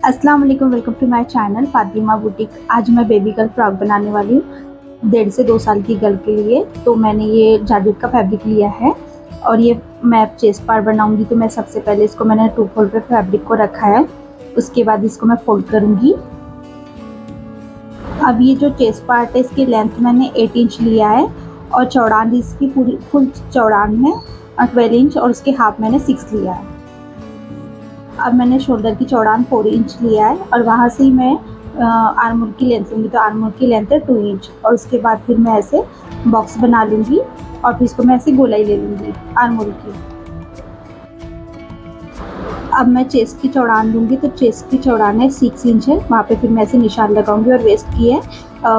अस्सलाम वालेकुम, welcome to my channel Fatima boutique. आज मैं बेबी गर्ल फ्रॉक बनाने वाली हूँ 1.5 से 2 साल की गर्ल के लिए। तो मैंने ये जारजेट का फैब्रिक लिया है और ये मैं चेस्ट पार्ट बनाऊंगी। तो मैं सबसे पहले इसको मैंने 2 फोल्ड पे फैब्रिक को रखा है, उसके बाद इसको मैं फोल्ड करूँगी। अब ये जो चेस्ट पार्ट है इसकी लेंथ मैंने 8 इंच लिया है और चौड़ान इसकी पूरी फुल चौड़ान है 12 इंच और उसके हाफ मैंने 6 लिया है। अब मैंने शोल्डर की चौड़ान 4 इंच लिया है और वहाँ से ही मैं आर्म होल की लेंथ लूँगी। तो आर्म होल की लेंथ है 2 इंच और उसके बाद फिर मैं ऐसे बॉक्स बना लूँगी और फिर इसको मैं ऐसे गोलाई ले लूँगी आर्म होल की। अब मैं चेस्ट की चौड़ान लूँगी, तो चेस्ट की चौड़ान है 6 इंच है, वहाँ पे फिर मैं ऐसे निशान लगाऊंगी और वेस्ट की है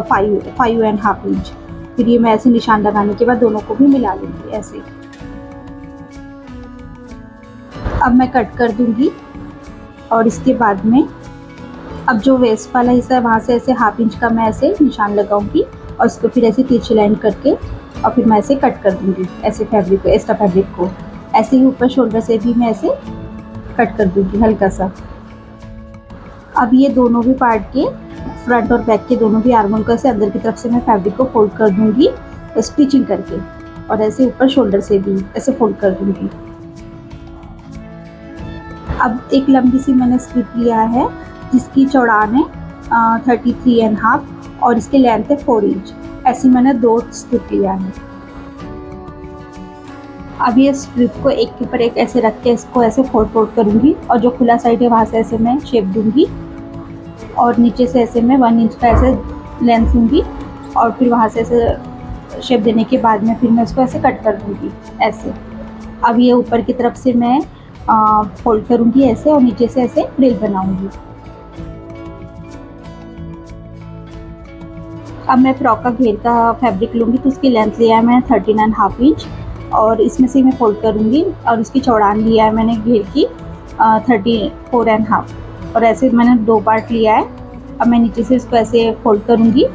5.5 इंच। फिर ये मैं ऐसे निशान लगाने के बाद दोनों को भी मिला लूँगी ऐसे। अब मैं कट कर दूँगी और इसके बाद में अब जो वेस्ट वाला हिस्सा है वहाँ से ऐसे हाफ इंच का मैं ऐसे निशान लगाऊंगी और इसको फिर ऐसे तिरछी लाइन करके और फिर मैं ऐसे कट कर दूँगी ऐसे फैब्रिक को, एक्स्ट्रा फैब्रिक को। ऐसे ही ऊपर शोल्डर से भी मैं ऐसे कट कर दूँगी हल्का सा। अब ये दोनों भी पार्ट के फ्रंट और बैक के दोनों भी आर्म होल का से अंदर की तरफ से मैं फैब्रिक को फोल्ड कर दूँगी स्टिचिंग करके और ऐसे ऊपर शोल्डर से भी ऐसे फोल्ड कर दूँगी। अब एक लंबी सी मैंने स्ट्रिप लिया है जिसकी चौड़ान है 33.5 और इसकी लेंथ है 4 इंच। ऐसी मैंने 2 स्ट्रिप लिया है। अब ये स्ट्रिप को एक के ऊपर एक ऐसे रख के इसको ऐसे फोल्ड करूँगी और जो खुला साइड है वहाँ से ऐसे मैं शेप दूँगी और नीचे से ऐसे मैं 1 इंच का ऐसे लेंथ लूँगी और फिर वहाँ से ऐसे शेप देने के बाद में फिर मैं इसको ऐसे कट कर दूँगी ऐसे। अब ये ऊपर की तरफ से मैं फोल्ड करूँगी ऐसे और नीचे से ऐसे फ्रिल बनाऊँगी। अब मैं फ्रॉक का घेर का फैब्रिक लूँगी, तो उसकी लेंथ लिया है मैंने 13.5 इंच और इसमें से मैं फोल्ड करूँगी और उसकी चौड़ान लिया है मैंने घेर की 34.5 और ऐसे मैंने 2 पार्ट लिया है। अब मैं नीचे से इसको ऐसे फोल्ड करूँगी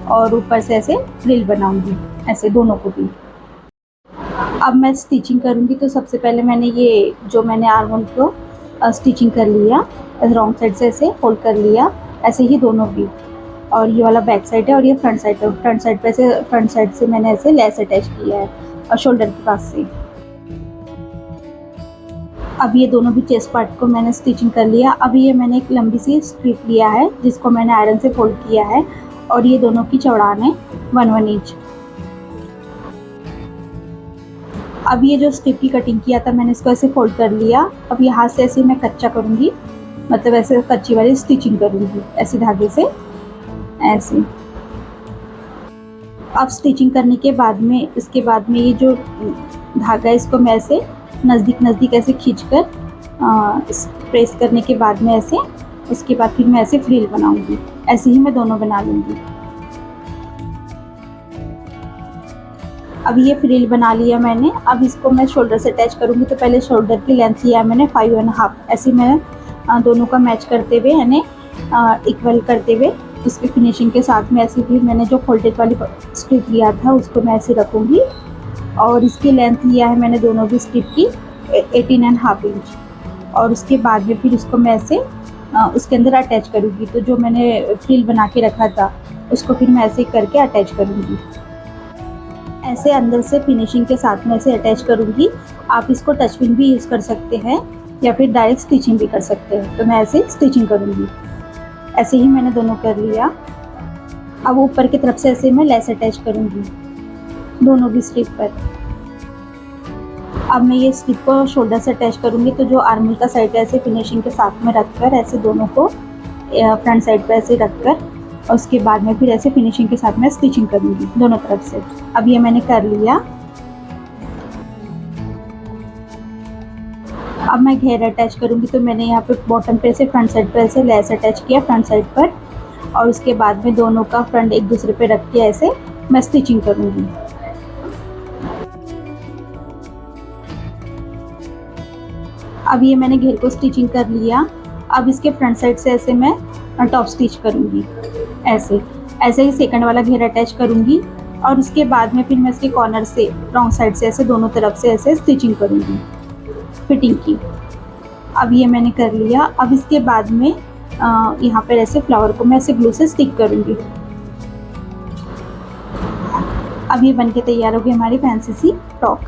और ऊपर से ऐसे फ्रिल बनाऊँगी ऐसे दोनों को भी। अब मैं स्टिचिंग करूँगी, तो सबसे पहले मैंने ये जो मैंने आर्म होल को स्टिचिंग कर लिया, रॉन्ग साइड से ऐसे फोल्ड कर लिया ऐसे ही दोनों भी। और ये वाला बैक साइड है और ये फ्रंट साइड है। फ्रंट साइड से मैंने ऐसे लेस अटैच किया है और शोल्डर के पास से। अब ये दोनों भी चेस्ट पार्ट को मैंने स्टिचिंग कर लिया। अब ये मैंने एक लंबी सी स्ट्रिप लिया है जिसको मैंने आयरन से फोल्ड किया है और ये दोनों की चौड़ान है 1 इंच। अब ये जो स्ट्रिप की कटिंग किया था मैंने इसको ऐसे फोल्ड कर लिया। अब यहाँ से ऐसे मैं कच्चा करूँगी, मतलब ऐसे कच्ची वाली स्टिचिंग करूँगी ऐसे धागे से ऐसे। अब स्टिचिंग करने के बाद में इसके बाद में ये जो धागा है इसको मैं ऐसे नज़दीक ऐसे खींचकर प्रेस करने के बाद में ऐसे उसके बाद फिर मैं ऐसे फ्रिल बनाऊंगी। ऐसे ही मैं दोनों बना लूँगी। अब ये फ्रिल बना लिया मैंने। अब इसको मैं शोल्डर से अटैच करूँगी, तो पहले शोल्डर की लेंथ लिया मैंने 5.5। ऐसे मैं दोनों का मैच करते हुए यानी इक्वल करते हुए इसकी फिनिशिंग के साथ में ऐसे भी मैंने जो फोल्डेड वाली स्ट्रिप लिया था उसको मैं ऐसे रखूँगी और इसकी लेंथ लिया है मैंने दोनों भी स्ट्रिप की 18.5 इंच और उसके बाद में फिर इसको मैं ऐसे उसके अंदर अटैच करूँगी। तो जो मैंने फ्रिल बना के रखा था उसको फिर मैं ऐसे करके अटैच करूँगी। ऐसे अंदर से फिनिशिंग के साथ में ऐसे अटैच करूँगी। आप इसको टच पिन भी यूज़ कर सकते हैं या फिर डायरेक्ट स्टिचिंग भी कर सकते हैं। तो मैं ऐसे स्टिचिंग करूँगी। ऐसे ही मैंने दोनों कर लिया। अब ऊपर की तरफ से ऐसे मैं लेस अटैच करूँगी दोनों भी स्ट्रिप पर। अब मैं ये स्ट्रिप को शोल्डर से अटैच करूँगी, तो जो आर्म होल का साइड है ऐसे फिनिशिंग के साथ में रखकर ऐसे दोनों को फ्रंट साइड पर ऐसे रखकर और उसके बाद में फिर ऐसे फिनिशिंग के साथ में स्टिचिंग करूँगी दोनों तरफ से। अब ये मैंने कर लिया। अब मैं घेर अटैच करूँगी, तो मैंने यहाँ पे बॉटम पे से फ्रंट साइड पर ऐसे लेस अटैच किया फ्रंट साइड पर और उसके बाद में दोनों का फ्रंट एक दूसरे पे रख के ऐसे मैं स्टिचिंग करूँगी। अब ये मैंने घेर को स्टिचिंग कर लिया। अब इसके फ्रंट साइड से ऐसे मैं टॉप स्टिच करूँगी ऐसे ही सेकंड वाला घेर अटैच करूँगी और उसके बाद में फिर मैं इसके कॉर्नर से रॉन्ग साइड से ऐसे दोनों तरफ से ऐसे स्टिचिंग करूँगी फिटिंग की। अब ये मैंने कर लिया। अब इसके बाद में यहाँ पर ऐसे फ्लावर को मैं ऐसे ग्लू से स्टिक करूँगी। अब ये बनके तैयार होगी हमारी फैंसी सी फ्रॉक।